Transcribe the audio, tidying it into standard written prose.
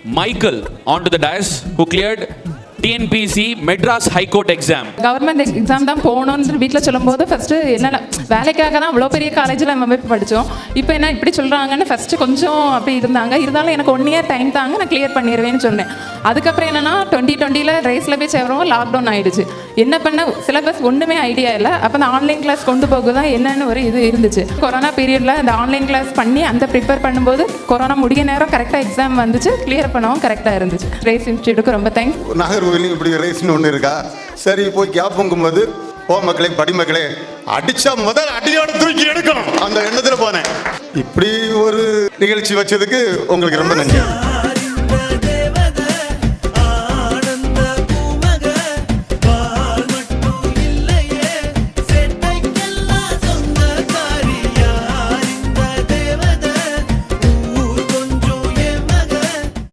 Michael onto the dais, who cleared TNPC Madras High Court exam. Government exam தான் போகணுன்னு வீட்டில் சொல்லும்போது first என்னென்ன வேலைக்காக தான் அவ்வளோ பெரிய காலேஜில் நம்ம போய் படித்தோம். இப்போ என்ன இப்படி சொல்கிறாங்கன்னு ஃபஸ்ட்டு கொஞ்சம் அப்படி இருந்தாலும் எனக்கு 1 year டைம் தாங்க, நான் கிளியர் பண்ணிடுவேன்னு சொன்னேன். அதுக்கப்புறம் என்னென்னா 2020 ரேஸில் போய் சேரும், லாக்டவுன் ஆகிடுச்சு. என்ன பண்ண சிலபஸ் ஒன்றுமே ஐடியா இல்லை. அப்போ அந்த ஆன்லைன் கிளாஸ் கொண்டு போக தான் என்னென்னு ஒரு இது இருந்துச்சு. கொரோனா பீரியடில் அந்த ஆன்லைன் கிளாஸ் பண்ணி அந்த ப்ரிப்பேர் பண்ணும்போது கொரோனா முடிய நேரம் கரெக்டாக எக்ஸாம் வந்துச்சு, கிளியர் பண்ணவும் கரெக்டாக இருந்துச்சு. ரேஸ் இன்ஸ்டியூட்டுக்கு ரொம்ப தேங்க்ஸ். நாகர்கோவிலையும் இப்படி ரேஸ்னு ஒன்று இருக்கா? சரி, போய் கேப் பொங்கும்போது மக்களே படிமக்களே அடிச்சா முதல் அடியோட தூக்கி எடுக்கணும் அந்த எண்ணத்தில் போனேன். இப்படி ஒரு நிகழ்ச்சி வச்சதுக்கு உங்களுக்கு ரொம்ப நன்றி.